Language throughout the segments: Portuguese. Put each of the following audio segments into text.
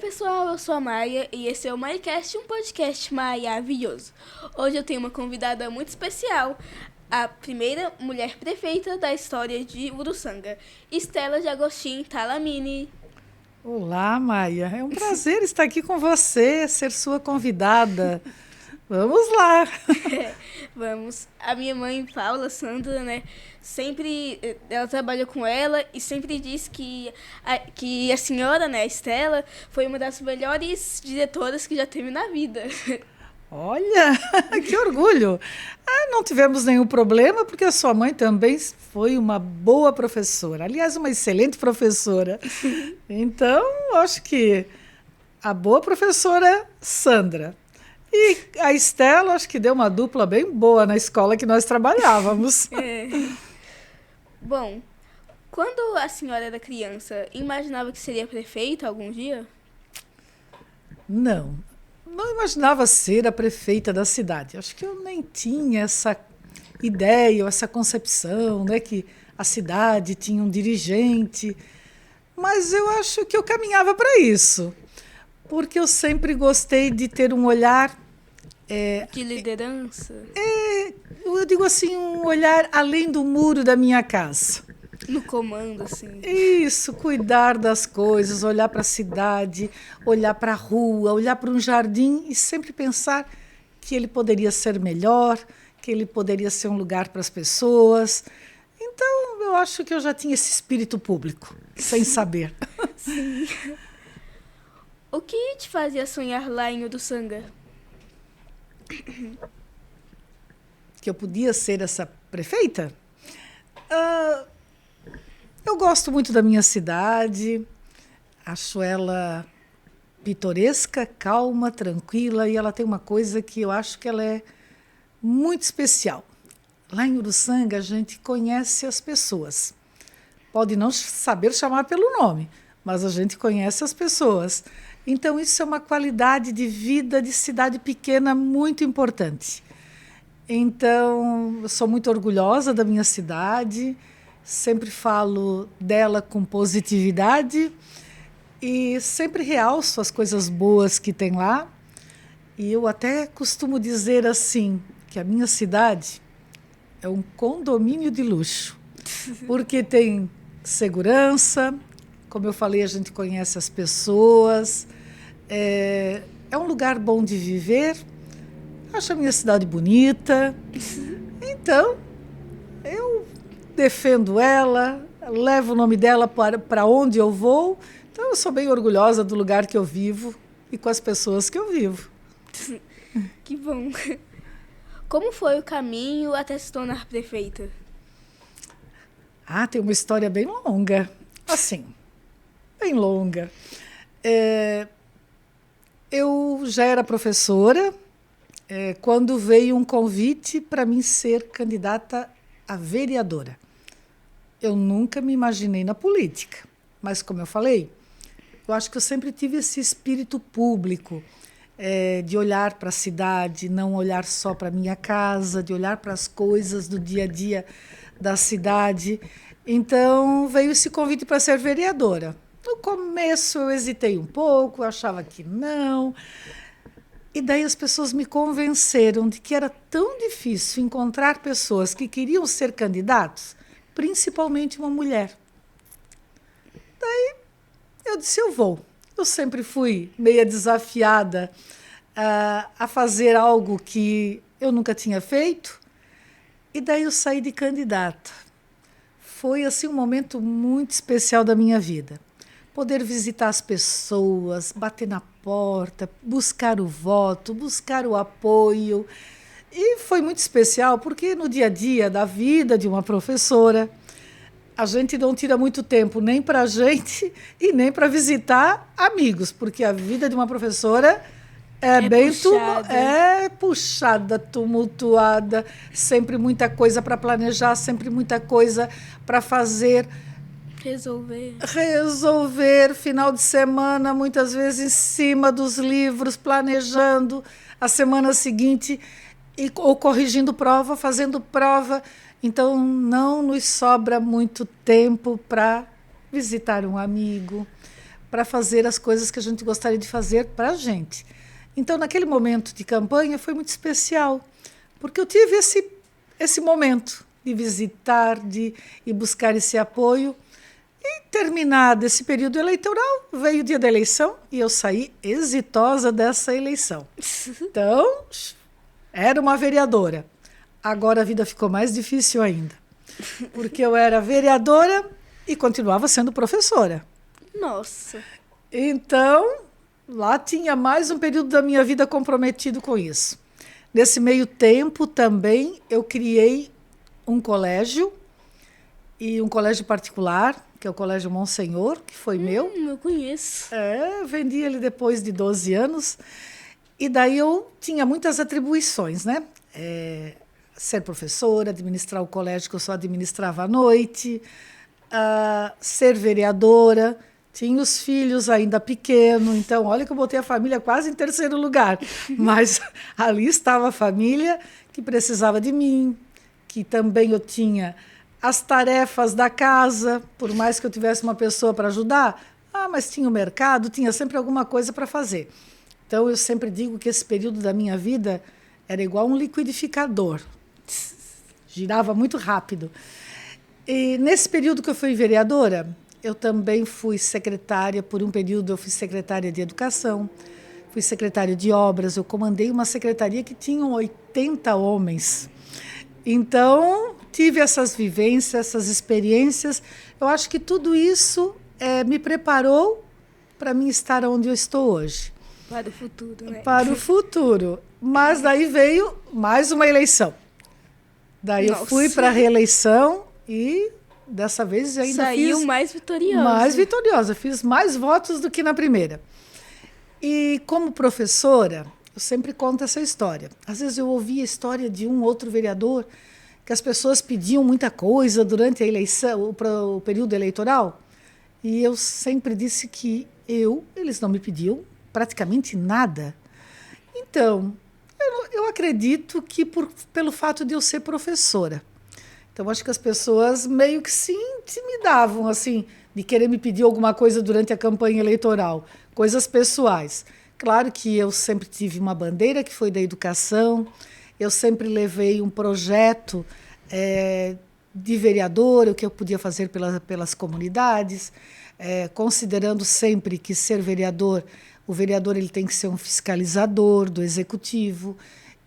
pessoal, eu sou a Maia e esse é o MaiaCast, um podcast maravilhoso. Hoje eu tenho uma convidada muito especial, a primeira mulher prefeita da história de Uruçanga, Estela de Agostinho Talamini. Olá, Maia. É um prazer estar aqui com você, ser sua convidada. Vamos lá. Vamos. A minha mãe, Paula Sandra, né, ela trabalha com ela e sempre diz que a senhora, né, Estela, foi uma das melhores diretoras que já teve na vida. Olha, que orgulho. Não tivemos nenhum problema, porque a sua mãe também foi uma boa professora. Aliás, uma excelente professora. Então, acho que a boa professora Sandra e a Estela, acho que deu uma dupla bem boa na escola que nós trabalhávamos. Bom, quando a senhora era criança, imaginava que seria prefeita algum dia? Não imaginava ser a prefeita da cidade. Acho que eu nem tinha essa ideia ou essa concepção, né, que a cidade tinha um dirigente. Mas eu acho que eu caminhava para isso, porque eu sempre gostei de ter um olhar... De liderança? Eu digo assim, um olhar além do muro da minha casa. No comando, assim. Isso, cuidar das coisas, olhar para a cidade, olhar para a rua, olhar para um jardim e sempre pensar que ele poderia ser melhor, que ele poderia ser um lugar para as pessoas. Então, eu acho que eu já tinha esse espírito público, sem saber. Sim. O que te fazia sonhar lá em Uruçanga? Que eu podia ser essa prefeita? Eu gosto muito da minha cidade, acho ela pitoresca, calma, tranquila, e ela tem uma coisa que eu acho que ela é muito especial. Lá em Uruçanga a gente conhece as pessoas. Pode não saber chamar pelo nome, mas a gente conhece as pessoas. Então isso é uma qualidade de vida de cidade pequena muito importante. Então, eu sou muito orgulhosa da minha cidade, sempre falo dela com positividade e sempre realço as coisas boas que tem lá. E eu até costumo dizer assim, que a minha cidade é um condomínio de luxo, porque tem segurança, como eu falei, a gente conhece as pessoas, é um lugar bom de viver. Acho a minha cidade bonita. Então, eu defendo ela, levo o nome dela para onde eu vou. Então, eu sou bem orgulhosa do lugar que eu vivo e com as pessoas que eu vivo. Que bom. Como foi o caminho até se tornar prefeita? Tem uma história bem longa. Assim, bem longa. Eu já era professora quando veio um convite para mim ser candidata a vereadora. Eu nunca me imaginei na política, mas, como eu falei, eu acho que eu sempre tive esse espírito público, de olhar para a cidade, não olhar só para a minha casa, de olhar para as coisas do dia a dia da cidade. Então, veio esse convite para ser vereadora. No começo, eu hesitei um pouco, eu achava que não. E daí as pessoas me convenceram de que era tão difícil encontrar pessoas que queriam ser candidatos, principalmente uma mulher. Daí eu disse, eu vou. Eu sempre fui meia desafiada a fazer algo que eu nunca tinha feito. E daí eu saí de candidata. Foi assim um momento muito especial da minha vida. Poder visitar as pessoas, bater na porta, buscar o voto, buscar o apoio. E foi muito especial porque no dia a dia da vida de uma professora, a gente não tira muito tempo nem para a gente e nem para visitar amigos, porque a vida de uma professora é puxada, tumultuada, sempre muita coisa para planejar, sempre muita coisa para fazer. Resolver, final de semana, muitas vezes em cima dos livros, planejando a semana seguinte, ou corrigindo prova, fazendo prova. Então, não nos sobra muito tempo para visitar um amigo, para fazer as coisas que a gente gostaria de fazer para a gente. Então, naquele momento de campanha, foi muito especial, porque eu tive esse momento de visitar, de ir buscar esse apoio. E, terminado esse período eleitoral, veio o dia da eleição e eu saí exitosa dessa eleição. Então, era uma vereadora. Agora a vida ficou mais difícil ainda, porque eu era vereadora e continuava sendo professora. Nossa. Então, lá tinha mais um período da minha vida comprometido com isso. Nesse meio tempo também eu criei um colégio, e um colégio particular, que é o Colégio Monsenhor, que foi meu. Eu conheço. Vendi ele depois de 12 anos. E daí eu tinha muitas atribuições, né? Ser professora, administrar o colégio que eu só administrava à noite, ser vereadora. Tinha os filhos ainda pequenos, então olha que eu botei a família quase em terceiro lugar. Mas ali estava a família que precisava de mim, que também eu tinha as tarefas da casa, por mais que eu tivesse uma pessoa para ajudar, mas tinha o mercado, tinha sempre alguma coisa para fazer. Então, eu sempre digo que esse período da minha vida era igual um liquidificador. Girava muito rápido. E nesse período que eu fui vereadora, eu também fui secretária, por um período eu fui secretária de educação, fui secretária de obras, eu comandei uma secretaria que tinha 80 homens. Então, tive essas vivências, essas experiências. Eu acho que tudo isso me preparou para mim estar onde eu estou hoje. Para o futuro, né? Para o futuro. Mas daí veio mais uma eleição. Daí eu fui para a reeleição e dessa vez ainda saiu fiz mais vitoriosa. Mais vitoriosa. Fiz mais votos do que na primeira. E como professora, eu sempre conto essa história. Às vezes eu ouvia a história de um outro vereador que as pessoas pediam muita coisa durante a eleição, o período eleitoral, e eu sempre disse que eles não me pediam praticamente nada. Então, eu acredito que pelo fato de eu ser professora. Então, acho que as pessoas meio que se intimidavam, assim, de querer me pedir alguma coisa durante a campanha eleitoral, coisas pessoais. Claro que eu sempre tive uma bandeira que foi da educação, eu sempre levei um projeto de vereadora, o que eu podia fazer pelas comunidades, considerando sempre que ser vereador, o vereador ele tem que ser um fiscalizador do executivo,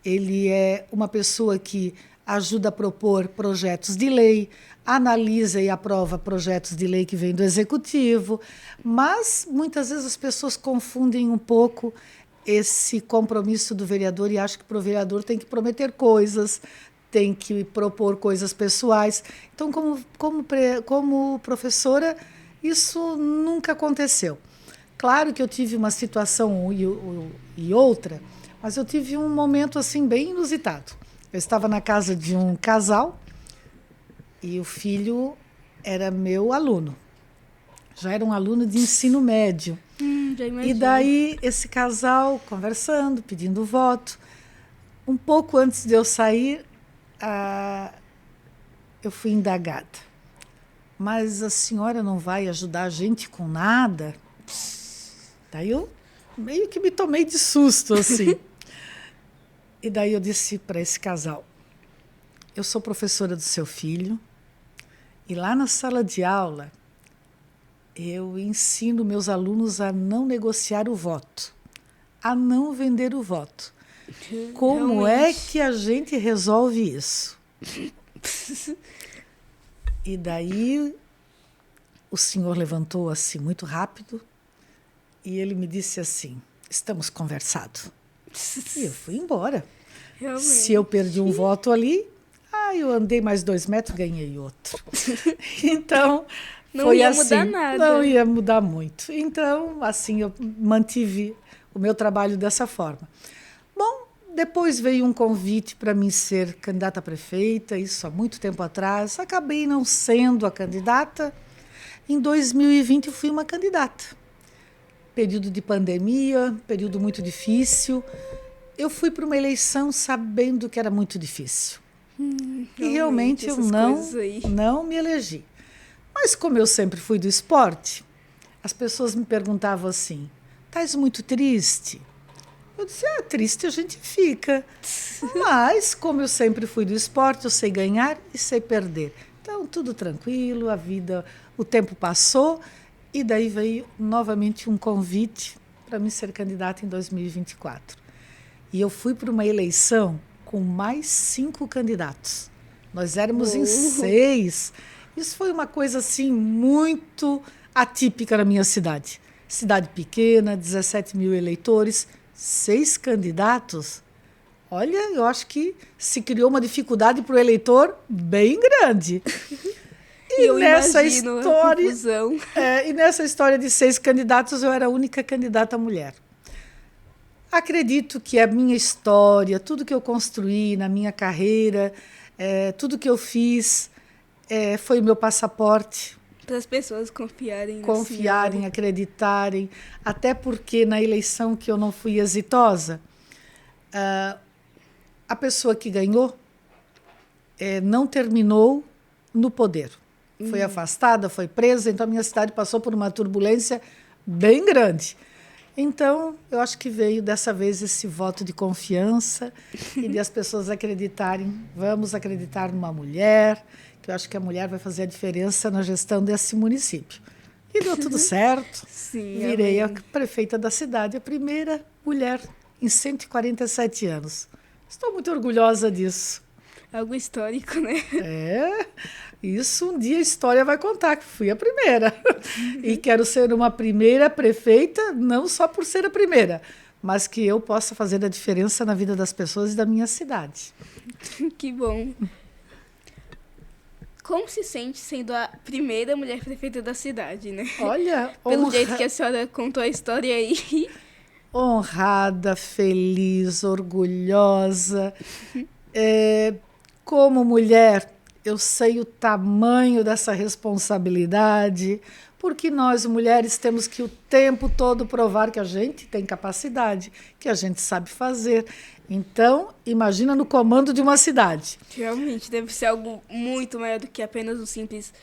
ele é uma pessoa que ajuda a propor projetos de lei, analisa e aprova projetos de lei que vêm do executivo, mas muitas vezes as pessoas confundem um pouco esse compromisso do vereador e acham que para o vereador tem que prometer coisas, tem que propor coisas pessoais. Então, como professora, isso nunca aconteceu. Claro que eu tive uma situação e outra, mas eu tive um momento assim bem inusitado. Eu estava na casa de um casal e o filho era meu aluno. Já era um aluno de ensino médio. Já imagino. E daí esse casal conversando, pedindo voto. Um pouco antes de eu sair, eu fui indagada. Mas a senhora não vai ajudar a gente com nada? Daí eu meio que me tomei de susto, assim. E daí eu disse para esse casal, eu sou professora do seu filho e lá na sala de aula eu ensino meus alunos a não negociar o voto, a não vender o voto. Como é que a gente resolve isso? E daí o senhor levantou assim muito rápido e ele me disse assim, estamos conversados. E eu fui embora. Realmente. Se eu perdi um voto ali, eu andei mais 2 metros, ganhei outro. Então, não foi ia assim, mudar nada. Não ia mudar muito. Então, assim, eu mantive o meu trabalho dessa forma. Bom, depois veio um convite para mim ser candidata a prefeita, isso há muito tempo atrás. Acabei não sendo a candidata. Em 2020, eu fui uma candidata. Período de pandemia, período muito difícil. Eu fui para uma eleição sabendo que era muito difícil. E realmente eu não me elegi. Mas como eu sempre fui do esporte, as pessoas me perguntavam assim: estás muito triste? Eu disse: triste a gente fica. Mas, como eu sempre fui do esporte, eu sei ganhar e sei perder. Então, tudo tranquilo, a vida, o tempo passou, e daí veio novamente um convite para me ser candidata em 2024. E eu fui para uma eleição com mais 5 candidatos. Nós éramos em 6. Isso foi uma coisa assim muito atípica na minha cidade. Cidade pequena, 17 mil eleitores, 6 candidatos. Olha, eu acho que se criou uma dificuldade para o eleitor bem grande. E nessa história, e nessa história de 6 candidatos, eu era a única candidata mulher. Acredito que a minha história, tudo que eu construí na minha carreira, tudo que eu fiz, foi o meu passaporte. Para as pessoas confiarem. Confiarem, acreditarem. Até porque na eleição que eu não fui exitosa, a pessoa que ganhou não terminou no poder. Foi afastada, foi presa, então a minha cidade passou por uma turbulência bem grande. Então, eu acho que veio dessa vez esse voto de confiança e de as pessoas acreditarem, vamos acreditar numa mulher, que eu acho que a mulher vai fazer a diferença na gestão desse município. E deu tudo certo. Sim, virei a prefeita da cidade, a primeira mulher em 147 anos. Estou muito orgulhosa disso. Algo histórico, né? Isso um dia a história vai contar, que fui a primeira. E quero ser uma primeira prefeita, não só por ser a primeira, mas que eu possa fazer a diferença na vida das pessoas e da minha cidade. Que bom. Como se sente sendo a primeira mulher prefeita da cidade, né? Olha, pelo jeito que a senhora contou a história aí. Honrada, feliz, orgulhosa. Como mulher, eu sei o tamanho dessa responsabilidade, porque nós, mulheres, temos que o tempo todo provar que a gente tem capacidade, que a gente sabe fazer. Então, imagina no comando de uma cidade. Realmente, deve ser algo muito maior do que apenas um simples...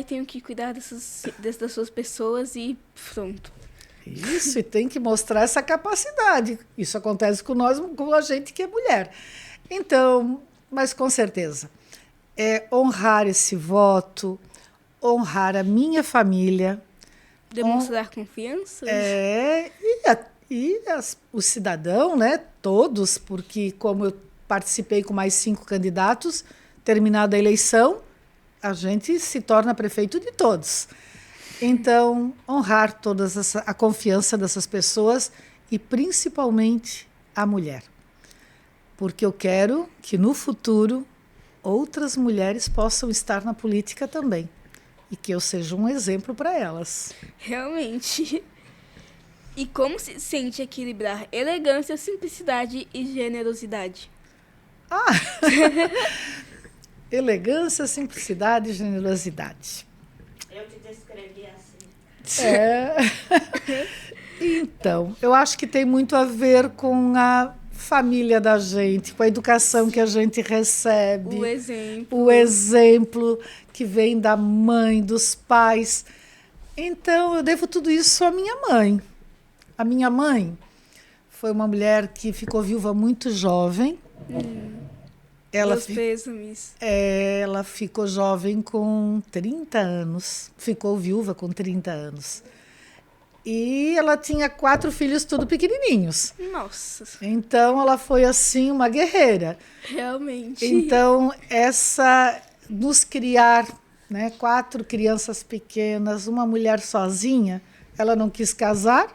tenho que cuidar dessas suas pessoas e pronto. Isso, e tem que mostrar essa capacidade. Isso acontece com nós, com a gente que é mulher. Então, mas com certeza, honrar esse voto, honrar a minha família. Demonstrar confiança? O cidadão, né, todos, porque como eu participei com mais 5 candidatos, terminada a eleição, a gente se torna prefeito de todos. Então, honrar a confiança dessas pessoas e principalmente a mulher. Porque eu quero que no futuro outras mulheres possam estar na política também. E que eu seja um exemplo para elas. Realmente. E como se sente equilibrar elegância, simplicidade e generosidade? Elegância, simplicidade e generosidade. Eu te descrevi assim. Então, eu acho que tem muito a ver com a família da gente, com a educação que a gente recebe. O exemplo que vem da mãe, dos pais. Então, eu devo tudo isso à minha mãe. A minha mãe foi uma mulher que ficou viúva muito jovem. Meus pêsames. Ela ficou jovem com 30 anos. Ficou viúva com 30 anos. E ela tinha 4 filhos, tudo pequenininhos. Nossa. Então, ela foi, assim, uma guerreira. Realmente. Então, nos criar, né, 4 crianças pequenas, uma mulher sozinha, ela não quis casar.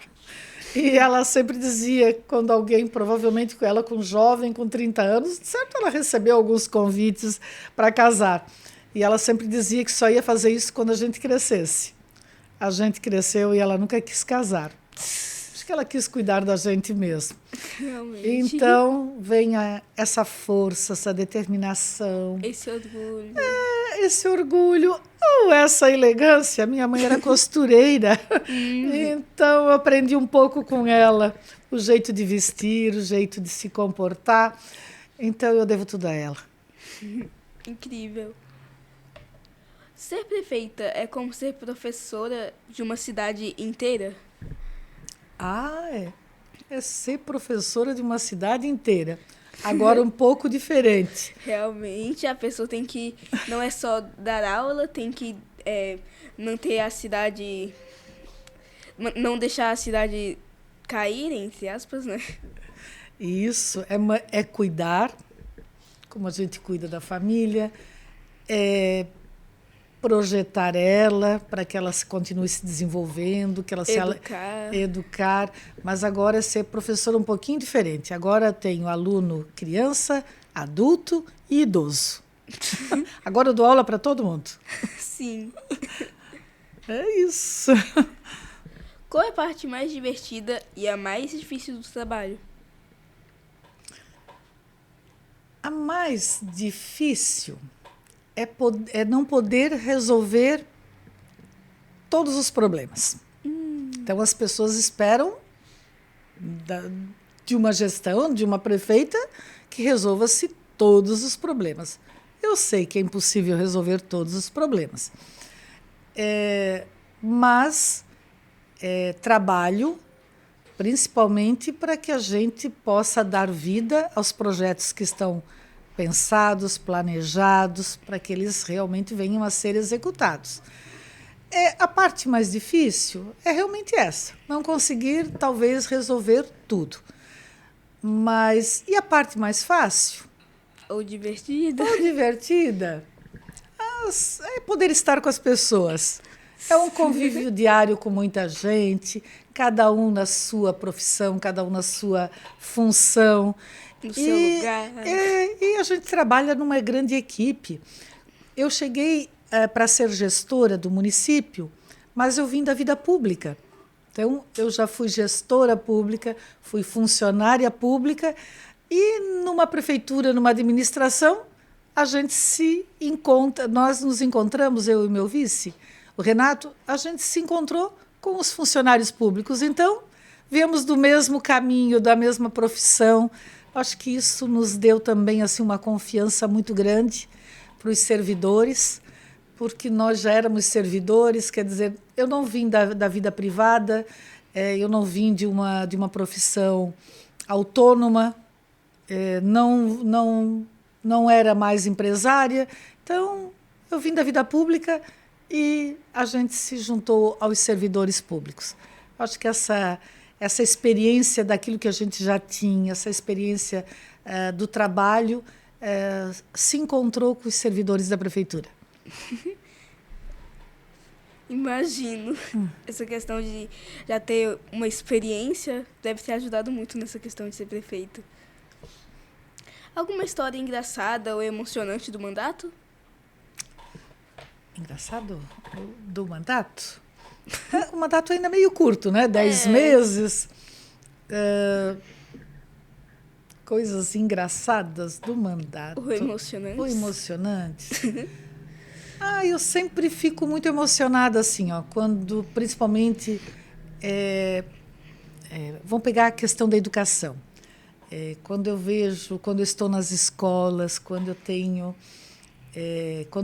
E ela sempre dizia, quando alguém, provavelmente com ela, com jovem, com 30 anos, certo, ela recebeu alguns convites para casar. E ela sempre dizia que só ia fazer isso quando a gente crescesse. A gente cresceu e ela nunca quis casar. Acho que ela quis cuidar da gente mesmo. Realmente. Então, vem essa força, essa determinação. Esse orgulho. Esse orgulho, ou essa elegância. Minha mãe era costureira, então eu aprendi um pouco com ela. O jeito de vestir, o jeito de se comportar. Então, eu devo tudo a ela. Incrível. Ser prefeita é como ser professora de uma cidade inteira? Ah, é. É ser professora de uma cidade inteira. Agora um pouco diferente. Realmente, a pessoa tem que, não é só dar aula, tem que manter a cidade, não deixar a cidade cair, entre aspas, né? E isso é cuidar, como a gente cuida da família, é projetar ela para que ela continue se desenvolvendo, que ela se educar, mas agora é ser professora um pouquinho diferente. Agora tenho aluno criança, adulto e idoso. Agora eu dou aula para todo mundo. Sim. É isso. Qual é a parte mais divertida e a mais difícil do trabalho? A mais difícil é não poder resolver todos os problemas. Então, as pessoas esperam de uma gestão, de uma prefeita, que resolva-se todos os problemas. Eu sei que é impossível resolver todos os problemas. Mas trabalho principalmente para que a gente possa dar vida aos projetos que estão pensados, planejados, para que eles realmente venham a ser executados. A parte mais difícil é realmente essa, não conseguir, talvez, resolver tudo. Mas, e a parte mais fácil? Ou divertida? Ou divertida? É poder estar com as pessoas. É um convívio diário com muita gente, cada um na sua profissão, cada um na sua função. No seu lugar. E a gente trabalha numa grande equipe. Eu cheguei para ser gestora do município, mas eu vim da vida pública. Então, eu já fui gestora pública, fui funcionária pública e numa prefeitura, numa administração, a gente se encontra, nós nos encontramos, eu e meu vice, o Renato, a gente se encontrou com os funcionários públicos. Então, viemos do mesmo caminho, da mesma profissão. Acho que isso nos deu também assim, uma confiança muito grande para os servidores, porque nós já éramos servidores, quer dizer, eu não vim da vida privada, eu não vim de uma profissão autônoma, não era mais empresária, então eu vim da vida pública e a gente se juntou aos servidores públicos. Acho que essa experiência daquilo que a gente já tinha, essa experiência do trabalho, se encontrou com os servidores da prefeitura. Imagino. Essa questão de já ter uma experiência deve ter ajudado muito nessa questão de ser prefeito. Alguma história engraçada ou emocionante do mandato? Engraçado do mandato? O mandato ainda é meio curto, né? 10 meses. Coisas engraçadas do mandato. Ou emocionantes? Ou emocionantes. Eu sempre fico muito emocionada, assim, ó, quando, principalmente, vamos pegar a questão da educação. Quando eu estou nas escolas, quando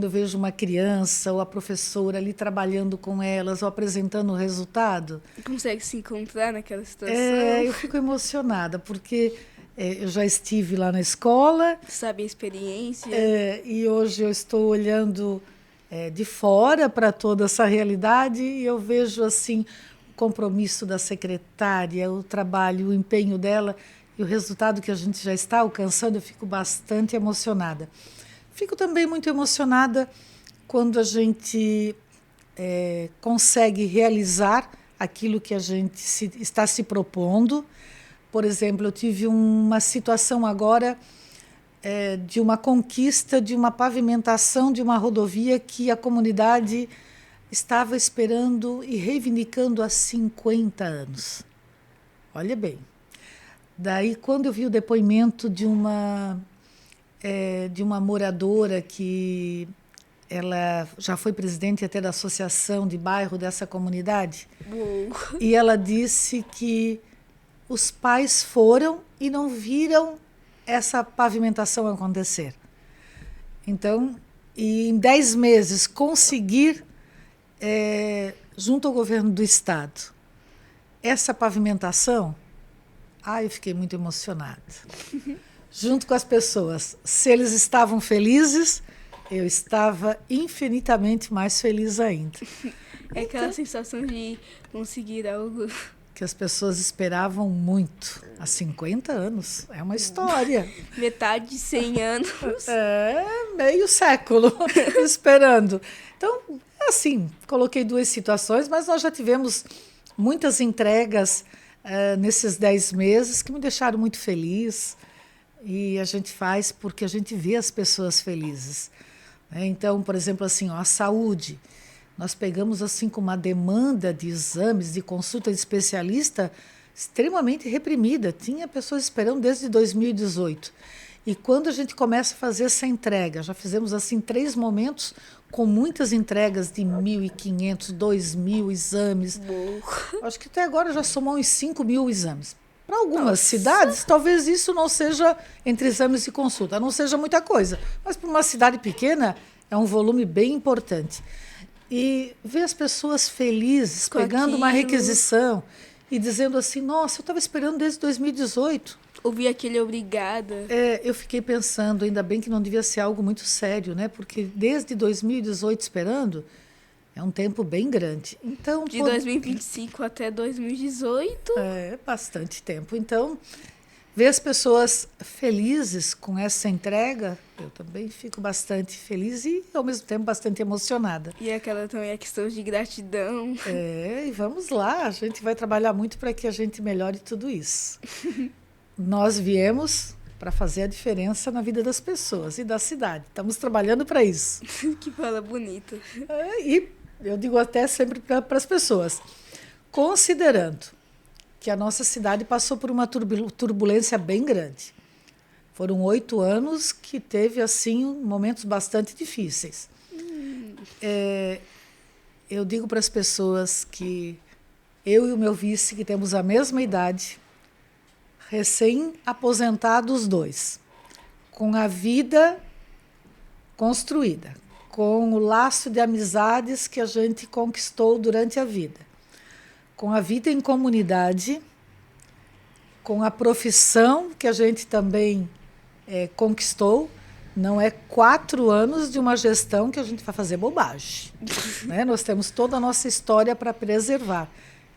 eu vejo uma criança ou a professora ali trabalhando com elas ou apresentando o resultado. Consegue se encontrar naquela situação? Eu fico emocionada, porque eu já estive lá na escola. Sabe a experiência. E hoje eu estou olhando de fora para toda essa realidade e eu vejo assim, o compromisso da secretária, o trabalho, o empenho dela e o resultado que a gente já está alcançando. Eu fico bastante emocionada. Fico também muito emocionada quando a gente consegue realizar aquilo que a gente está se propondo. Por exemplo, eu tive uma situação agora de uma conquista, de uma pavimentação de uma rodovia que a comunidade estava esperando e reivindicando há 50 anos. Olha bem. Daí, quando eu vi o depoimento de uma moradora que ela já foi presidente até da associação de bairro dessa comunidade, e ela disse que os pais foram e não viram essa pavimentação acontecer. Então, e em 10 meses conseguir, junto ao governo do Estado, essa pavimentação, eu fiquei muito emocionada. Junto com as pessoas, se eles estavam felizes, eu estava infinitamente mais feliz ainda. É aquela sensação de conseguir algo. Que as pessoas esperavam muito. Há 50 anos. É uma história. Metade de 100 anos. Meio século esperando. Então, assim, coloquei 2 situações, mas nós já tivemos muitas entregas nesses 10 meses que me deixaram muito feliz. E a gente faz porque a gente vê as pessoas felizes. Então, por exemplo, assim, a saúde. Nós pegamos assim com uma demanda de exames, de consulta de especialista extremamente reprimida. Tinha pessoas esperando desde 2018. E quando a gente começa a fazer essa entrega, já fizemos assim 3 momentos com muitas entregas de 1.500, 2.000 exames. Acho que até agora já somou uns 5.000 exames. Para algumas cidades, talvez isso não seja, entre exames e consulta, não seja muita coisa. Mas para uma cidade pequena, é um volume bem importante. E ver as pessoas felizes, pegando uma requisição e dizendo assim, nossa, eu estava esperando desde 2018. Ouvir aquele obrigada. Eu fiquei pensando, ainda bem que não devia ser algo muito sério, né? Porque desde 2018 esperando, é um tempo bem grande. Então, de 2025 até 2018. É bastante tempo. Então, ver as pessoas felizes com essa entrega, eu também fico bastante feliz e, ao mesmo tempo, bastante emocionada. E aquela também é questão de gratidão. E vamos lá, a gente vai trabalhar muito para que a gente melhore tudo isso. Nós viemos para fazer a diferença na vida das pessoas e da cidade. Estamos trabalhando para isso. Que fala bonita. E eu digo até sempre para as pessoas, considerando que a nossa cidade passou por uma turbulência bem grande. Foram 8 anos que teve, assim, momentos bastante difíceis. Eu digo para as pessoas que eu e o meu vice, que temos a mesma idade, recém-aposentados 2, com a vida construída, com o laço de amizades que a gente conquistou durante a vida, com a vida em comunidade, com a profissão que a gente também conquistou. Não é 4 anos de uma gestão que a gente vai fazer bobagem. Né? Nós temos toda a nossa história para preservar.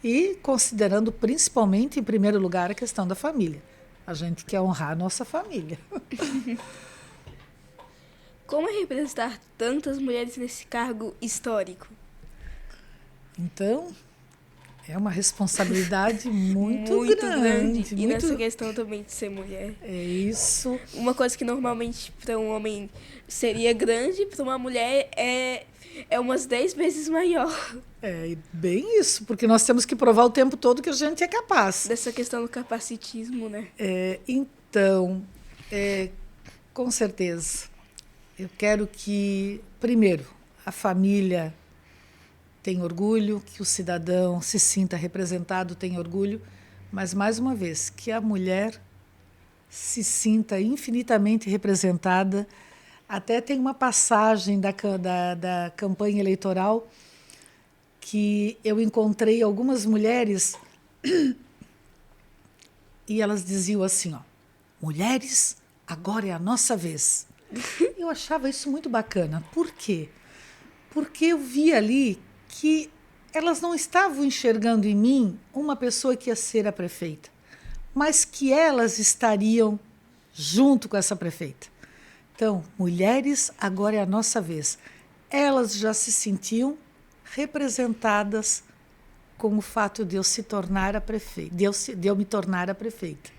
E considerando principalmente, em primeiro lugar, a questão da família. A gente quer honrar a nossa família. Como é representar tantas mulheres nesse cargo histórico? Então, é uma responsabilidade muito grande. E nessa questão também de ser mulher. É isso. Uma coisa que normalmente para um homem seria grande, para uma mulher é umas 10 vezes maior. É bem isso, porque nós temos que provar o tempo todo que a gente é capaz. Dessa questão do capacitismo, né? Então, com certeza, eu quero que, primeiro, a família tenha orgulho, que o cidadão se sinta representado, tenha orgulho, mas, mais uma vez, que a mulher se sinta infinitamente representada. Até tem uma passagem da campanha eleitoral que eu encontrei algumas mulheres e elas diziam assim, mulheres, agora é a nossa vez. Eu achava isso muito bacana. Por quê? Porque eu vi ali que elas não estavam enxergando em mim uma pessoa que ia ser a prefeita, mas que elas estariam junto com essa prefeita. Então, mulheres, agora é a nossa vez. Elas já se sentiam representadas com o fato de eu se tornar a prefeita, de eu me tornar a prefeita.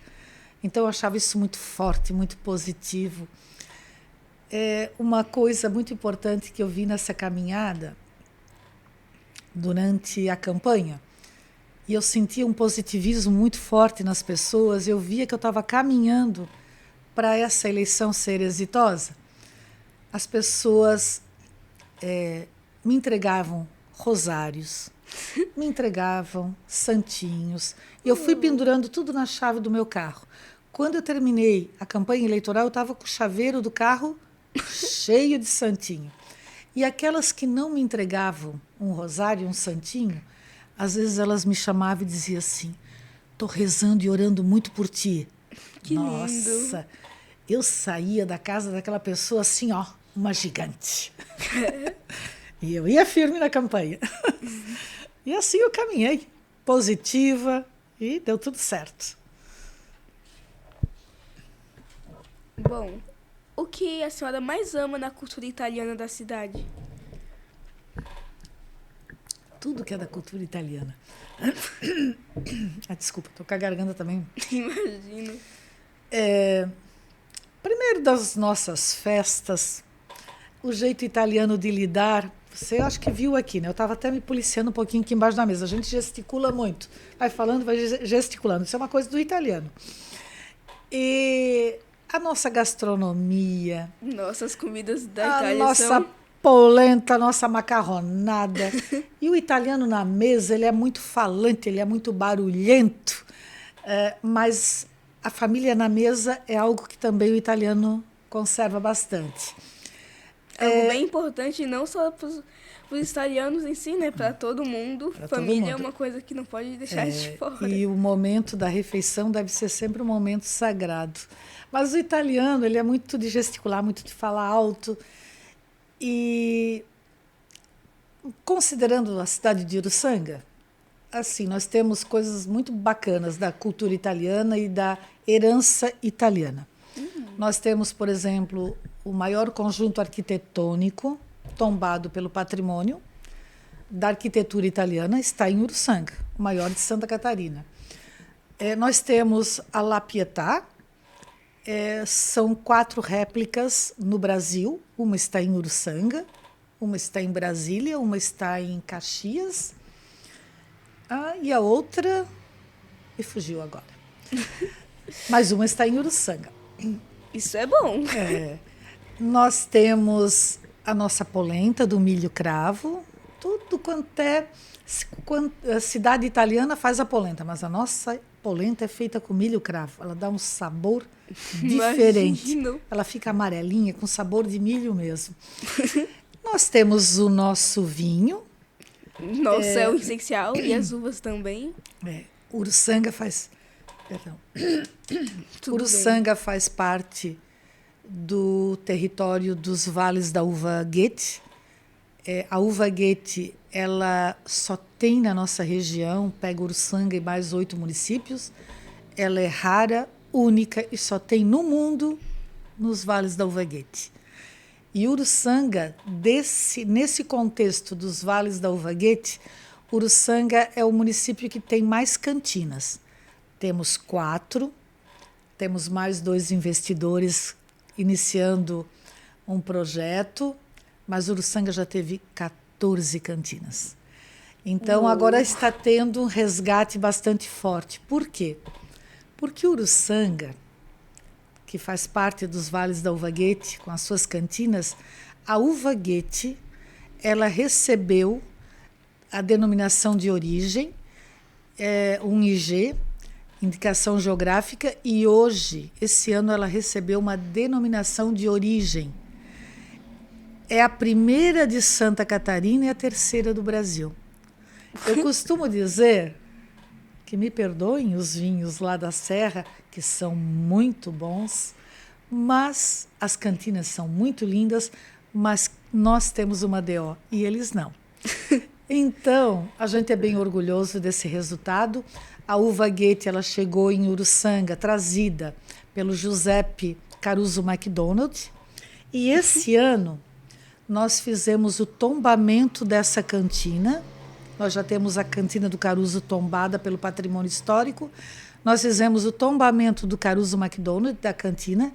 Então, eu achava isso muito forte, muito positivo. Uma coisa muito importante que eu vi nessa caminhada durante a campanha, e eu sentia um positivismo muito forte nas pessoas, eu via que eu estava caminhando para essa eleição ser exitosa. As pessoas me entregavam rosários, me entregavam santinhos, e eu fui pendurando tudo na chave do meu carro. Quando eu terminei a campanha eleitoral, eu estava com o chaveiro do carro cheio de santinho. E aquelas que não me entregavam um rosário, um santinho, às vezes elas me chamavam e diziam assim: estou rezando e orando muito por ti. Que Nossa, lindo. eu saía da casa daquela pessoa assim, ó, uma gigante. E eu ia firme na campanha. E assim eu caminhei, positiva, e deu tudo certo. Bom, o que a senhora mais ama na cultura italiana da cidade? Tudo que é da cultura italiana. Ah, desculpa, estou com a garganta também. Imagino. Primeiro das nossas festas, o jeito italiano de lidar. Você acho que viu aqui, né? Eu estava até me policiando um pouquinho aqui embaixo da mesa. A gente gesticula muito. Vai falando, vai gesticulando. Isso é uma coisa do italiano. E a nossa gastronomia, Nossas comidas da a Itália nossa são... polenta, a nossa macarronada. E o italiano na mesa, ele é muito falante, ele é muito barulhento. Mas a família na mesa é algo que também o italiano conserva bastante. Algo bem importante, não só para os italianos em si, né? Para todo mundo. Pra todo Família é mundo. uma coisa que não pode deixar de fora. E o momento da refeição deve ser sempre um momento sagrado. Mas o italiano, ele é muito de gesticular, muito de falar alto. E considerando a cidade de Uruçanga, assim, nós temos coisas muito bacanas da cultura italiana e da herança italiana. Nós temos, por exemplo, o maior conjunto arquitetônico tombado pelo patrimônio da arquitetura italiana está em Uruçanga, o maior de Santa Catarina. Nós temos a La Pietà, são 4 réplicas no Brasil, uma está em Uruçanga, uma está em Brasília, uma está em Caxias, e a outra me fugiu agora. Mas uma está em Uruçanga. Isso é bom. Nós temos a nossa polenta do milho cravo, tudo quanto é a cidade italiana faz a polenta, mas a nossa polenta é feita com milho cravo. Ela dá um sabor diferente. Imagino. Ela fica amarelinha, com sabor de milho mesmo. Nós temos o nosso vinho. Nossa, é o essencial. E as uvas também. Uruçanga faz... Perdão. Tudo Uruçanga faz parte do território dos vales da uva Goethe. A uva Goethe, ela só tem na nossa região, pega Uruçanga e mais 8 municípios. Ela é rara, única e só tem no mundo nos vales da uva Goethe. E Uruçanga, nesse contexto dos vales da uva Goethe, Uruçanga é o município que tem mais cantinas. Temos 4, temos mais 2 investidores iniciando um projeto, mas Uruçanga já teve 14 cantinas. Então, agora está tendo um resgate bastante forte. Por quê? Porque Uruçanga, que faz parte dos vales da uva Goethe, com as suas cantinas, a uva Goethe, ela recebeu a denominação de origem, um IG, indicação geográfica, e hoje, esse ano, ela recebeu uma denominação de origem. É a primeira de Santa Catarina e a terceira do Brasil. Eu costumo dizer, que me perdoem os vinhos lá da Serra, que são muito bons, mas as cantinas são muito lindas, mas nós temos uma DO e eles não. Então, a gente é bem orgulhoso desse resultado. A uva Goethe, ela chegou em Uruçanga, trazida pelo Giuseppe Caruso MacDonald. E esse ano, nós fizemos o tombamento dessa cantina. Nós já temos a cantina do Caruso tombada pelo patrimônio histórico. Nós fizemos o tombamento do Caruso MacDonald, da cantina,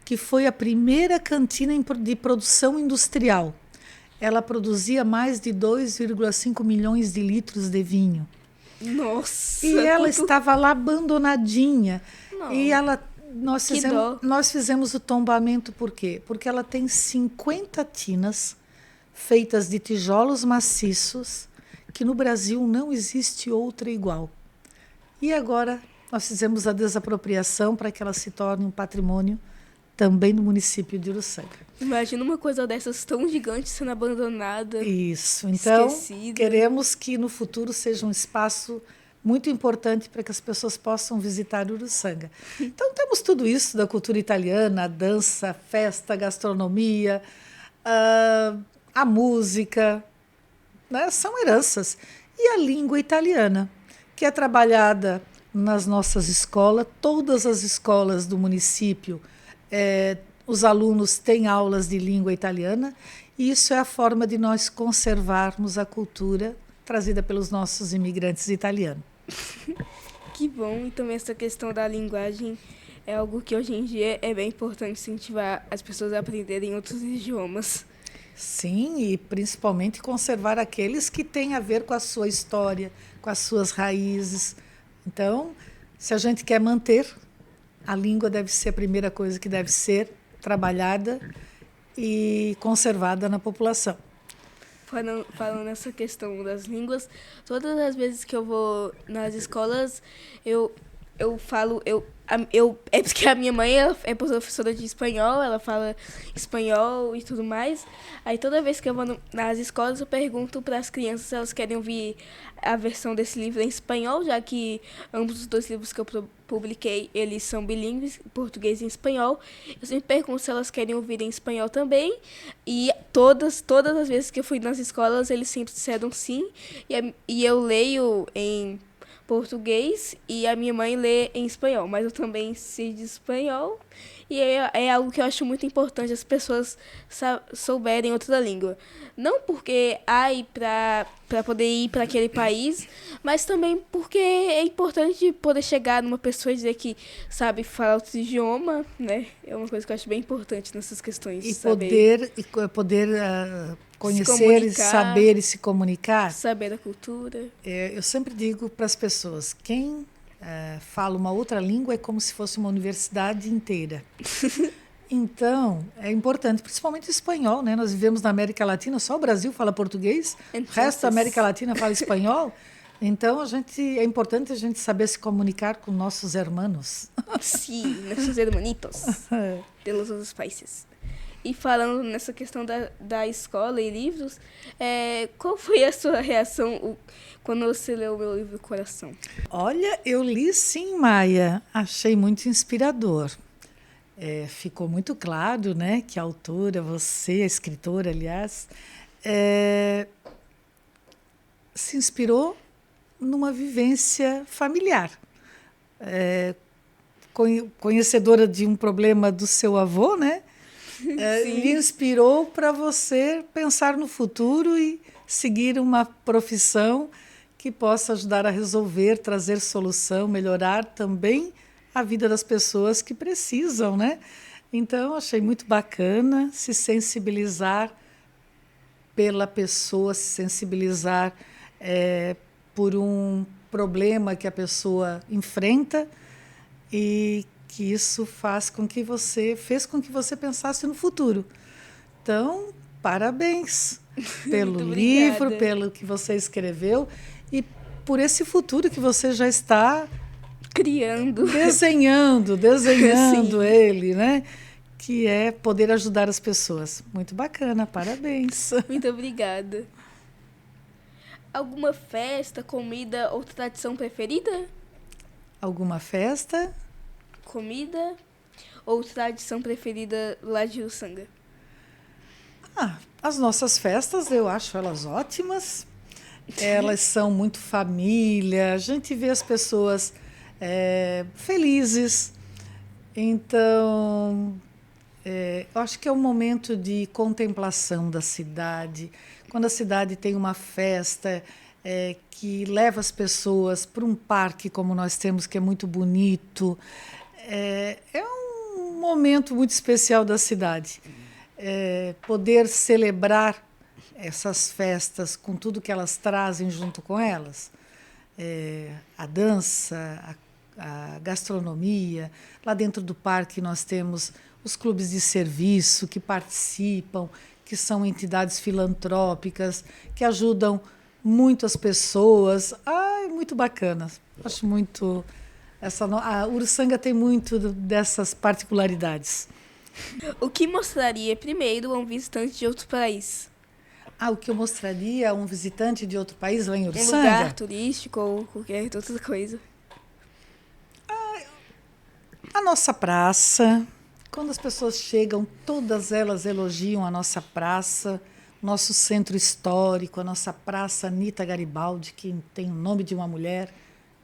que foi a primeira cantina de produção industrial. Ela produzia mais de 2,5 milhões de litros de vinho. Nossa! E ela estava lá abandonadinha. Não. E nós Que dó. fizemos o tombamento por quê? Porque ela tem 50 tinas feitas de tijolos maciços, que no Brasil não existe outra igual. E agora nós fizemos a desapropriação para que ela se torne um patrimônio também no município de Uruçanga. Imagina uma coisa dessas tão gigante sendo abandonada. Isso. Então, Esquecida. queremos que no futuro seja um espaço muito importante para que as pessoas possam visitar Uruçanga. Então, temos tudo isso da cultura italiana, a dança, a festa, a gastronomia, a música, né? São heranças. E a língua italiana, que é trabalhada nas nossas escolas, todas as escolas do município, os alunos têm aulas de língua italiana, e isso é a forma de nós conservarmos a cultura trazida pelos nossos imigrantes italianos. Que bom, e também essa questão da linguagem é algo que hoje em dia é bem importante incentivar as pessoas a aprenderem outros idiomas. Sim, e principalmente conservar aqueles que têm a ver com a sua história, com as suas raízes. Então, se a gente quer manter, a língua deve ser a primeira coisa que deve ser trabalhada e conservada na população. Falando nessa questão das línguas, todas as vezes que eu vou nas escolas, eu falo, é porque a minha mãe ela é professora de espanhol, ela fala espanhol e tudo mais. Aí toda vez que eu vou nas escolas, eu pergunto para as crianças se elas querem ouvir a versão desse livro em espanhol, já que ambos os dois livros que eu publiquei, eles são bilíngues, português e espanhol. Eu sempre pergunto se elas querem ouvir em espanhol também. E todas as vezes que eu fui nas escolas, eles sempre disseram sim. E eu leio em português e a minha mãe lê em espanhol, mas eu também sei de espanhol e é algo que eu acho muito importante as pessoas souberem outra língua. Não porque para poder ir para aquele país, mas também porque é importante poder chegar numa pessoa e dizer que sabe falar outro idioma, né? É uma coisa que eu acho bem importante nessas questões. E saber poder conhecer, e saber e se comunicar. Saber da cultura. Eu sempre digo para as pessoas, quem fala uma outra língua é como se fosse uma universidade inteira. Então, é importante, principalmente o espanhol, né? Nós vivemos na América Latina, só o Brasil fala português, o resto da América Latina fala espanhol. Então, é importante a gente saber se comunicar com nossos hermanos. Sim, nossos hermanitos de los outros países. E falando nessa questão da escola e livros, qual foi a sua reação quando você leu o meu livro Coração? Olha, eu li sim, Maia. Achei muito inspirador. Ficou muito claro, né, que a autora, você, a escritora, aliás, se inspirou numa vivência familiar. Conhecedora de um problema do seu avô, né? Lhe inspirou para você pensar no futuro e seguir uma profissão que possa ajudar a resolver, trazer solução, melhorar também a vida das pessoas que precisam, né? Então, achei muito bacana se sensibilizar pela pessoa, se sensibilizar por um problema que a pessoa enfrenta e que isso fez com que você pensasse no futuro. Então, parabéns pelo livro, pelo que você escreveu e por esse futuro que você já está criando, desenhando ele, né? Que é poder ajudar as pessoas. Muito bacana, parabéns. Muito obrigada. Alguma festa, comida ou tradição preferida? Alguma festa? Comida ou tradição preferida lá de Uruçanga? As nossas festas, eu acho elas ótimas. Elas são muito família. A gente vê as pessoas felizes. Então, eu acho que é um momento de contemplação da cidade. Quando a cidade tem uma festa que leva as pessoas para um parque como nós temos, que é muito bonito, é um momento muito especial da cidade. Poder celebrar essas festas com tudo que elas trazem junto com elas. A dança, a gastronomia. Lá dentro do parque nós temos os clubes de serviço que participam, que são entidades filantrópicas, que ajudam muito as pessoas. Muito bacana. Acho muito... A Uruçanga tem muito dessas particularidades. O que mostraria primeiro a um visitante de outro país? O que eu mostraria a um visitante de outro país lá em Um Uruçanga? lugar turístico ou qualquer outra coisa. A nossa praça. Quando as pessoas chegam, todas elas elogiam a nossa praça, nosso centro histórico, a nossa praça Anita Garibaldi, que tem o nome de uma mulher,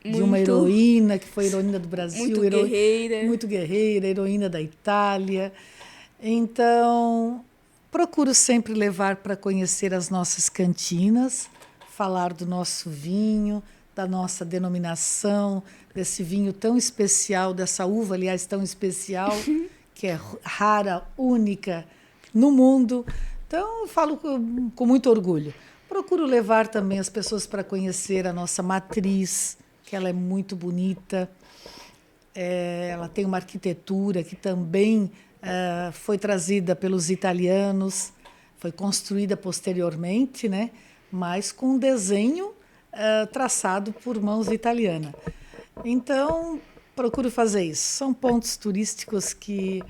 de uma Muito, heroína, que foi heroína do Brasil, muito guerreira. muito guerreira, heroína da Itália. Então, procuro sempre levar para conhecer as nossas cantinas, falar do nosso vinho, da nossa denominação, desse vinho tão especial, dessa uva, aliás, tão especial, que é rara, única no mundo. Então, eu falo com muito orgulho. Procuro levar também as pessoas para conhecer a nossa matriz, que ela é muito bonita. Ela tem uma arquitetura que também foi trazida pelos italianos, foi construída posteriormente, né? Mas com um desenho traçado por mãos italianas. Então, procuro fazer isso. São pontos turísticos que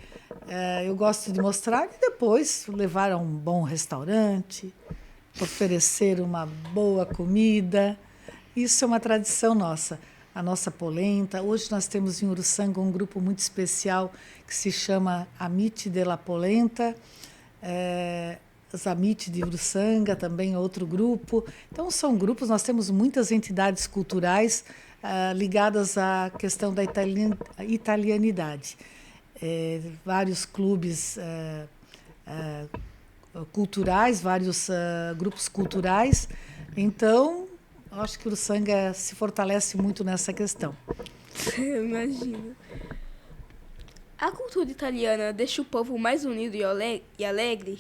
eu gosto de mostrar e depois levar a um bom restaurante, oferecer uma boa comida. Isso é uma tradição nossa. A nossa polenta. Hoje nós temos em Uruçanga um grupo muito especial que se chama Amite de la Polenta. Os Amite de Uruçanga também é outro grupo. Então são grupos, nós temos muitas entidades culturais ligadas à questão da italianidade. Vários clubes culturais, vários grupos culturais. Então, eu acho que Uruçanga se fortalece muito nessa questão. Imagino. A cultura italiana deixa o povo mais unido e alegre?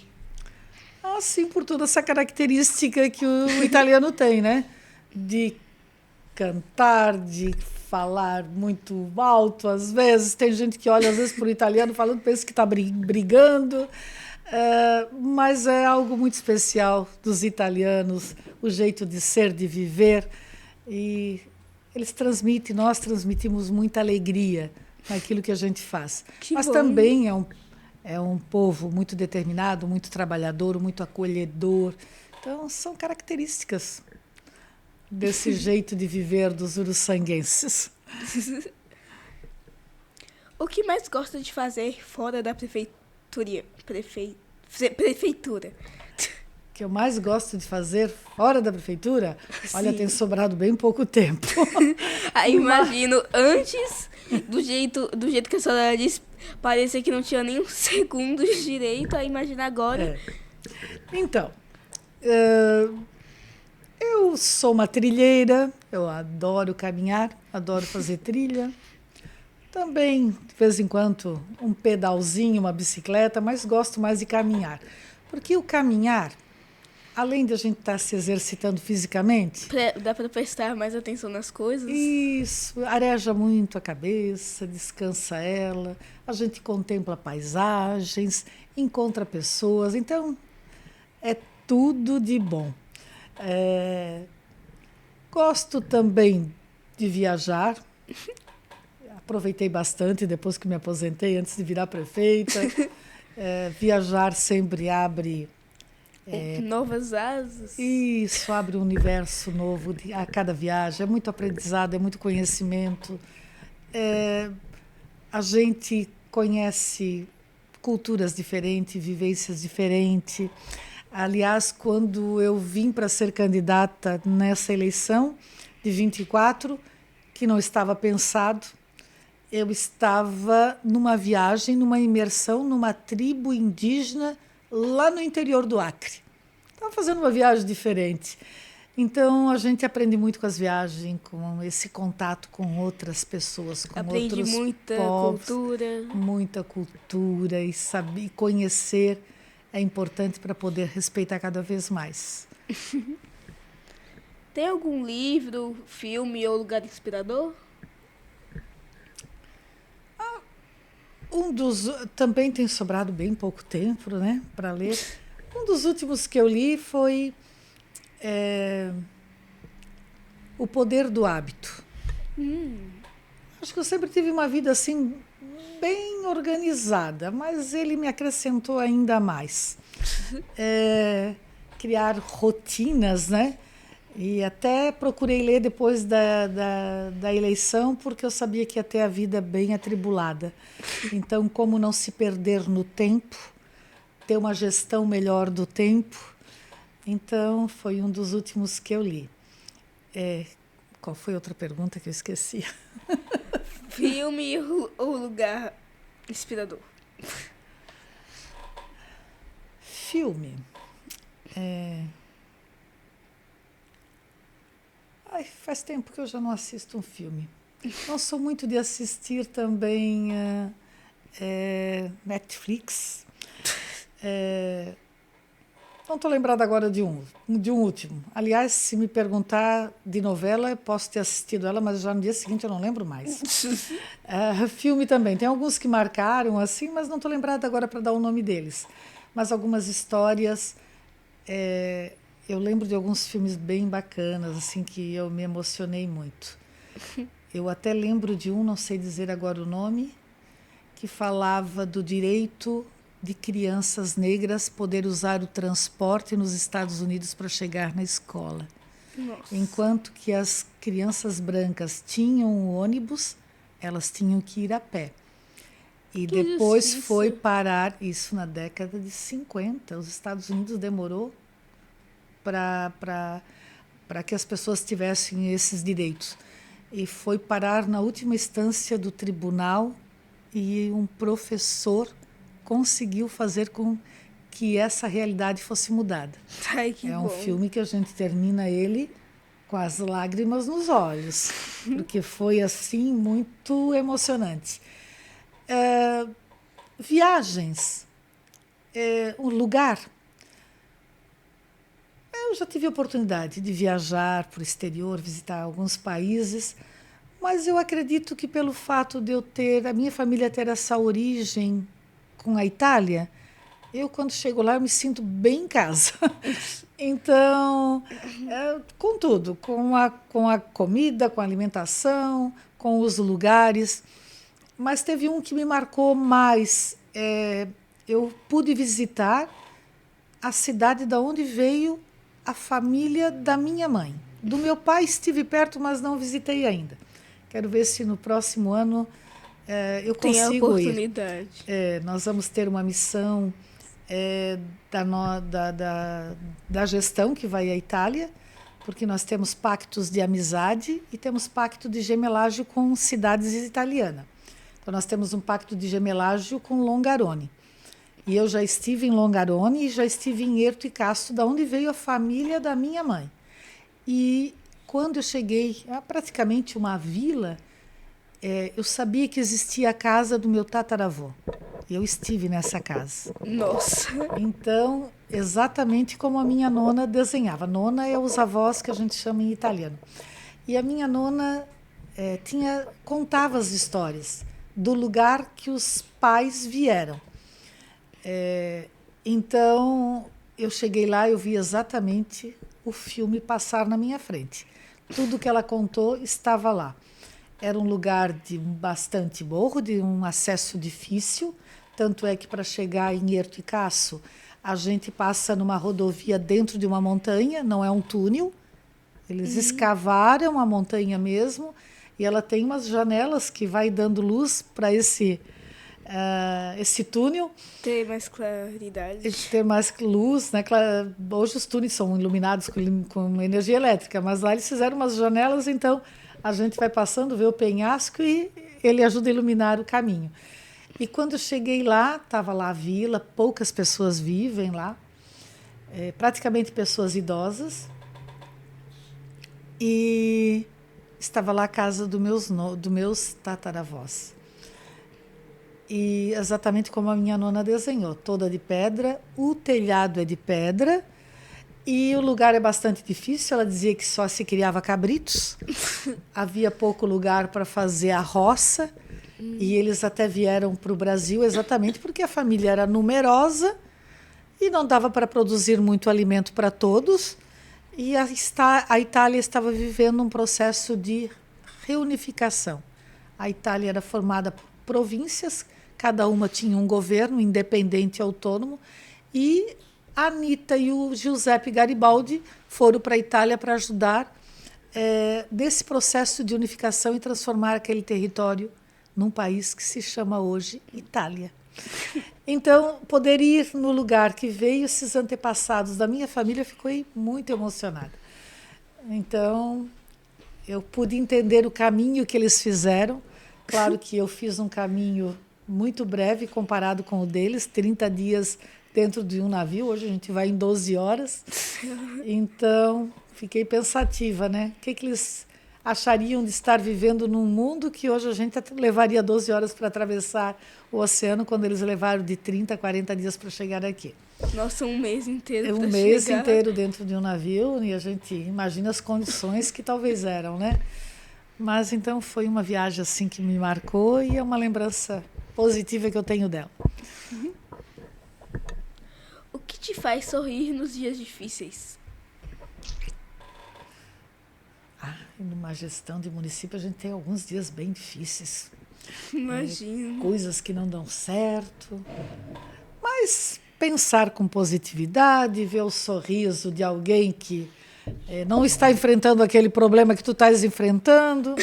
Sim, por toda essa característica que o italiano tem, né? De cantar, de falar muito alto, às vezes. Tem gente que olha, às vezes, para o italiano falando, pensa que está brigando. Mas é algo muito especial dos italianos, o jeito de ser, de viver. E eles transmitem, nós transmitimos muita alegria naquilo que a gente faz. Mas também é um povo muito determinado, muito trabalhador, muito acolhedor. Então, são características desse jeito de viver dos uruçanguenses. O que mais gosta de fazer fora da prefeitura? O que eu mais gosto de fazer fora da prefeitura? Olha, tem sobrado bem pouco tempo. Aí imagino, antes, do jeito que a senhora disse, parecia que não tinha nem um segundo de direito, aí imagina agora. Então, eu sou uma trilheira, eu adoro caminhar, adoro fazer trilha. Também, de vez em quando, um pedalzinho, uma bicicleta, mas gosto mais de caminhar. Porque o caminhar, além de a gente estar se exercitando fisicamente... Dá para prestar mais atenção nas coisas? Isso, areja muito a cabeça, descansa ela, a gente contempla paisagens, encontra pessoas, então é tudo de bom. Gosto também de viajar. Aproveitei bastante depois que me aposentei, antes de virar prefeita. Viajar sempre abre... novas asas. Isso, abre um universo novo a cada viagem. É muito aprendizado, é muito conhecimento. A gente conhece culturas diferentes, vivências diferentes. Aliás, quando eu vim para ser candidata nessa eleição de 24, que não estava pensado, eu estava numa viagem, numa imersão, numa tribo indígena lá no interior do Acre. Estava fazendo uma viagem diferente. Então, a gente aprende muito com as viagens, com esse contato com outras pessoas, com Aprende outros muita povos. cultura. Muita cultura e saber conhecer é importante para poder respeitar cada vez mais. Tem algum livro, filme ou lugar inspirador? Também tem sobrado bem pouco tempo, né, para ler. Um dos últimos que eu li foi O Poder do Hábito. Acho que eu sempre tive uma vida assim bem organizada, mas ele me acrescentou ainda mais. Criar rotinas, né? E até procurei ler depois da eleição, porque eu sabia que ia ter a vida bem atribulada. Então, como não se perder no tempo, ter uma gestão melhor do tempo. Então, foi um dos últimos que eu li. Qual foi a outra pergunta que eu esqueci? Filme ou lugar inspirador? Filme. Faz tempo que eu já não assisto um filme. Não sou muito de assistir também Netflix. Não estou lembrada agora de um último. Aliás, se me perguntar de novela, eu posso ter assistido ela, mas já no dia seguinte eu não lembro mais. Filme também. Tem alguns que marcaram, assim, mas não estou lembrada agora para dar o nome deles. Mas algumas histórias... eu lembro de alguns filmes bem bacanas, assim, que eu me emocionei muito. Eu até lembro de um, não sei dizer agora o nome, que falava do direito de crianças negras poder usar o transporte nos Estados Unidos para chegar na escola. Nossa. Enquanto que as crianças brancas tinham o ônibus, elas tinham que ir a pé. E Que depois justiça. foi parar, isso na década de 50. Os Estados Unidos demorou para que as pessoas tivessem esses direitos. E foi parar na última instância do tribunal e um professor conseguiu fazer com que essa realidade fosse mudada. Ai, que É um bom. filme que a gente termina ele com as lágrimas nos olhos, porque foi assim muito emocionante. Viagens, um lugar. Eu já tive a oportunidade de viajar para o exterior, visitar alguns países, mas eu acredito que pelo fato de a minha família ter essa origem com a Itália, eu quando chego lá eu me sinto bem em casa. Então, com tudo, com a comida, com a alimentação, com os lugares. Mas teve um que me marcou mais. Eu pude visitar a cidade da onde veio a família da minha mãe. Do meu pai estive perto, mas não visitei ainda. Quero ver se no próximo ano eu Tem a consigo ir. oportunidade. Nós vamos ter uma missão da gestão que vai à Itália, porque nós temos pactos de amizade e temos pacto de gemelagem com cidades italianas. Então, nós temos um pacto de gemelagem com Longarone. E eu já estive em Longarone e já estive em Erto e Castro, da onde veio a família da minha mãe. E quando eu cheguei a praticamente uma vila, eu sabia que existia a casa do meu tataravô. Eu estive nessa casa. Nossa. Então, exatamente como a minha nona desenhava. Nona é os avós que a gente chama em italiano. E a minha nona contava as histórias do lugar que os pais vieram. Então, eu cheguei lá e eu vi exatamente o filme passar na minha frente. Tudo que ela contou estava lá. Era um lugar de bastante morro, de um acesso difícil, tanto é que para chegar em Erto e Castro, a gente passa numa rodovia dentro de uma montanha, não é um túnel. Eles escavaram a montanha mesmo, e ela tem umas janelas que vai dando luz para esse túnel. Ter mais claridade. Ter mais luz, né? Hoje os túneis são iluminados com energia elétrica, mas lá eles fizeram umas janelas, então a gente vai passando, vê o penhasco e ele ajuda a iluminar o caminho. E quando eu cheguei lá, estava lá a vila, poucas pessoas vivem lá, praticamente pessoas idosas, e estava lá a casa dos meus tataravós. E exatamente como a minha nona desenhou, toda de pedra, o telhado é de pedra e o lugar é bastante difícil. Ela dizia que só se criava cabritos, havia pouco lugar para fazer a roça e eles até vieram para o Brasil exatamente porque a família era numerosa e não dava para produzir muito alimento para todos e a Itália estava vivendo um processo de reunificação. A Itália era formada por províncias, cada uma tinha um governo independente e autônomo, e a Anitta e o Giuseppe Garibaldi foram para a Itália para ajudar nesse processo de unificação e transformar aquele território num país que se chama hoje Itália. Então, poder ir no lugar que veio esses antepassados da minha família, fiquei muito emocionada. Então, eu pude entender o caminho que eles fizeram. Claro que eu fiz um caminho muito breve comparado com o deles, 30 dias dentro de um navio. Hoje a gente vai em 12 horas. Então, fiquei pensativa, né? O que eles achariam de estar vivendo num mundo que hoje a gente levaria 12 horas para atravessar o oceano, quando eles levaram de 30 40 dias para chegar aqui. Nossa, um mês inteiro Um pra mês chegar. inteiro dentro de um navio, e a gente imagina as condições que talvez eram, né? Mas então foi uma viagem assim que me marcou, e é uma lembrança positiva que eu tenho dela. O que te faz sorrir nos dias difíceis? Numa gestão de município, a gente tem alguns dias bem difíceis. Imagino. Coisas que não dão certo. Mas pensar com positividade, ver o sorriso de alguém que não está enfrentando aquele problema que tu estás enfrentando.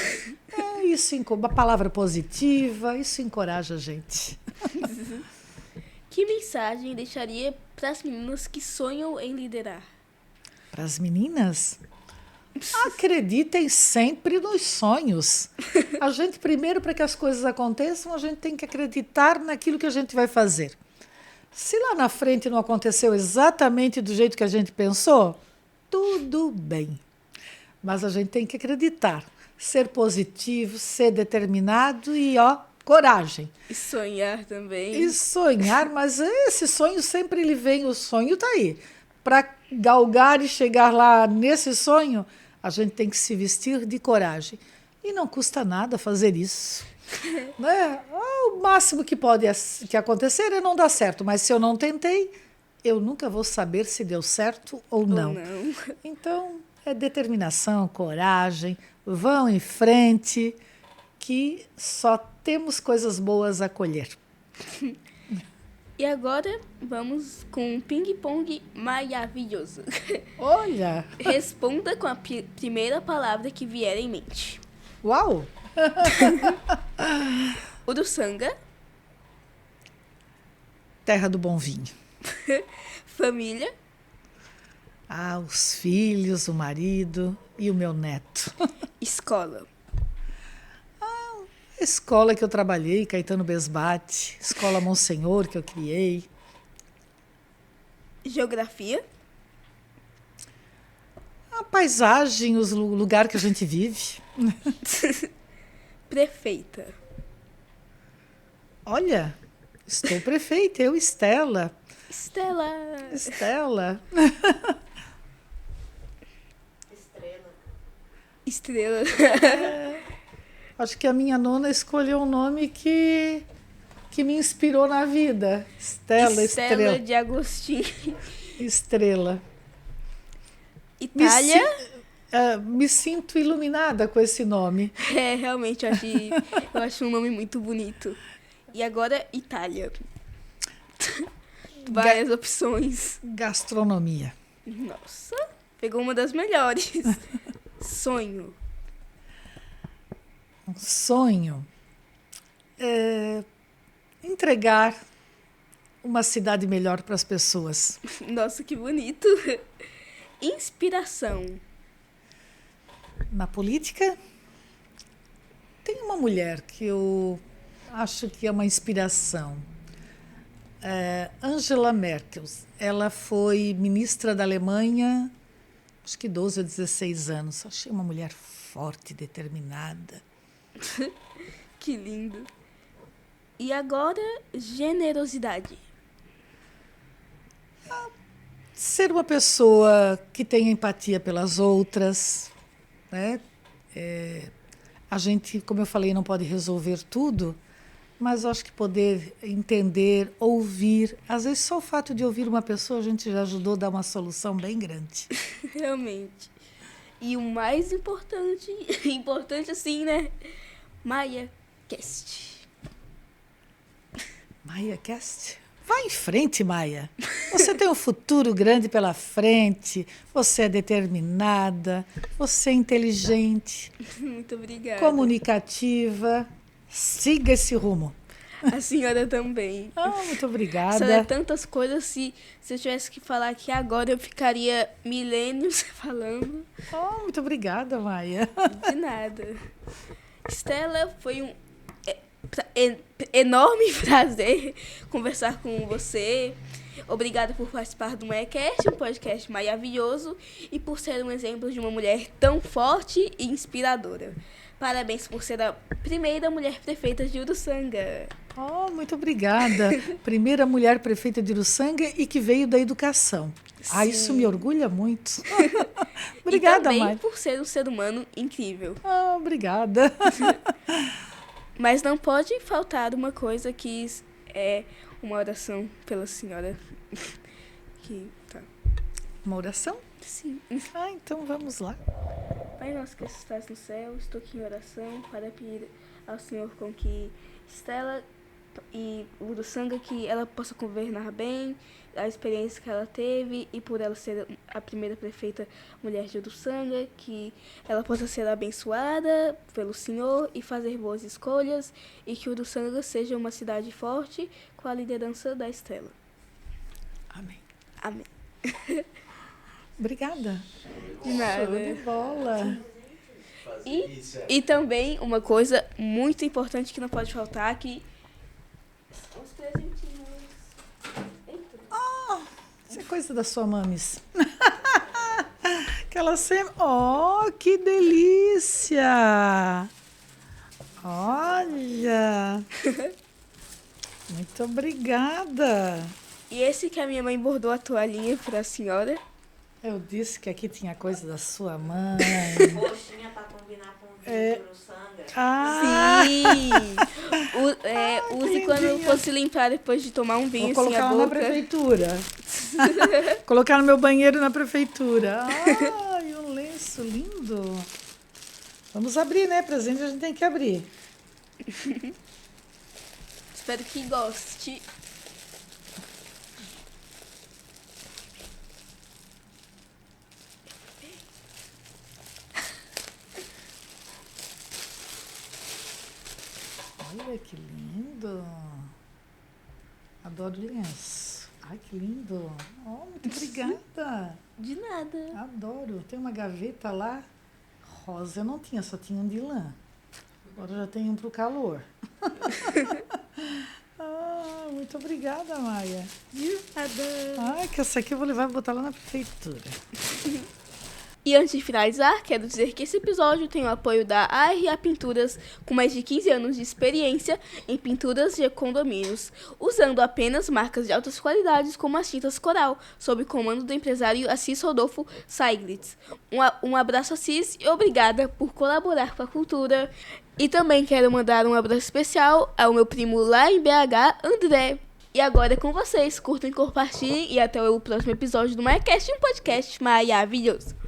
Isso, uma palavra positiva, isso encoraja a gente. Que mensagem deixaria para as meninas que sonham em liderar? Para as meninas, acreditem sempre nos sonhos. A gente, primeiro, para que as coisas aconteçam, a gente tem que acreditar naquilo que a gente vai fazer. Se lá na frente não aconteceu exatamente do jeito que a gente pensou, tudo bem. Mas a gente tem que acreditar, ser positivo, ser determinado e, coragem. E sonhar também. E sonhar, mas esse sonho sempre ele vem, o sonho está aí. Para galgar e chegar lá nesse sonho, a gente tem que se vestir de coragem. E não custa nada fazer isso. Né? O máximo que pode acontecer é não dar certo, mas se eu não tentei, eu nunca vou saber se deu certo ou não. Então, é determinação, coragem, vão em frente, que só temos coisas boas a colher. E agora vamos com um ping-pong maravilhoso. Olha! Responda com a primeira palavra que vier em mente. Uau! Uruçanga. Terra do bom vinho. Família. Os filhos, o marido e o meu neto. Escola. A escola que eu trabalhei, Caetano Besbate, Escola Monsenhor, que eu criei. Geografia. A paisagem, o lugar que a gente vive. Prefeita. Olha, estou prefeita, eu, Estela. Estela. Estrela. Acho que a minha nona escolheu um nome que me inspirou na vida. Estela de Agostinho. Estrela. Itália. Me sinto iluminada com esse nome. Realmente, eu acho um nome muito bonito. E agora, Itália. Várias opções. Gastronomia. Nossa, pegou uma das melhores. Sonho. Um sonho é entregar uma cidade melhor para as pessoas. Nossa, que bonito. Inspiração. Na política, tem uma mulher que eu acho que é uma inspiração. Angela Merkel. Ela foi ministra da Alemanha, acho que 12 ou 16 anos. Achei uma mulher forte, determinada. Que lindo. E agora, generosidade. Ser uma pessoa que tem empatia pelas outras, né? A gente, como eu falei, não pode resolver tudo, mas eu acho que poder entender, ouvir, às vezes só o fato de ouvir uma pessoa, a gente já ajudou a dar uma solução bem grande. Realmente. E o mais importante assim, né? Maia, Cast. Maia Cast? Vai em frente, Maia. Você tem um futuro grande pela frente, você é determinada, você é inteligente, Muito obrigada. comunicativa. Siga esse rumo. A senhora também. Muito A obrigada. senhora é tantas coisas, se eu tivesse que falar aqui agora, eu ficaria milênios falando. Muito obrigada, Maia. De nada. Estela, foi um enorme prazer conversar com você. Obrigada por participar do MaiaCast, um podcast maravilhoso, e por ser um exemplo de uma mulher tão forte e inspiradora. Parabéns por ser a primeira mulher prefeita de Uruçanga. Muito obrigada. Primeira mulher prefeita de Uruçanga e que veio da educação. Isso Sim. me orgulha muito. Obrigada, e também Maia. por ser um ser humano incrível. Obrigada. Mas não pode faltar uma coisa que é uma oração pela senhora. Que tá. Uma oração? Sim. Então vamos lá. Pai nosso que estás no céu, estou aqui em oração para pedir ao Senhor com que Estela e Uruçanga, que ela possa governar bem, a experiência que ela teve, e por ela ser a primeira prefeita mulher de Uruçanga, que ela possa ser abençoada pelo Senhor e fazer boas escolhas, e que Uruçanga seja uma cidade forte com a liderança da Estela. Amém. Amém. Obrigada. De nada. Show de bola. E também uma coisa muito importante que não pode faltar, que os presentinhos. Eita. Isso é coisa da sua mames. Que ela sempre... que delícia! Olha! Muito obrigada. E esse que a minha mãe bordou a toalhinha para a senhora. Eu disse que aqui tinha coisa da sua mãe. Roxinha pra combinar com o É. vinho no sangue. Sim! Use lindinha. quando for se limpar depois de tomar um vinho Vou assim colocar a lá na boca. prefeitura. Colocar no meu banheiro na prefeitura. Um lenço lindo. Vamos abrir, né? Presente a gente tem que abrir. Espero que goste. Olha que lindo. Adoro lenço. Ai, que lindo. Muito obrigada. De nada. Adoro. Tem uma gaveta lá. Rosa eu não tinha, só tinha um de lã. Agora já tenho um para o calor. Muito obrigada, Maia. De nada. Que essa aqui eu vou levar e botar lá na prefeitura. E antes de finalizar, quero dizer que esse episódio tem o apoio da ARA Pinturas, com mais de 15 anos de experiência em pinturas de condomínios, usando apenas marcas de altas qualidades como as tintas Coral, sob comando do empresário Assis Rodolfo Seiglitz. Um abraço, Assis, e obrigada por colaborar com a cultura. E também quero mandar um abraço especial ao meu primo lá em BH, André. E agora é com vocês. Curtam e compartilhem, e até o próximo episódio do MaiaCast, um podcast maravilhoso.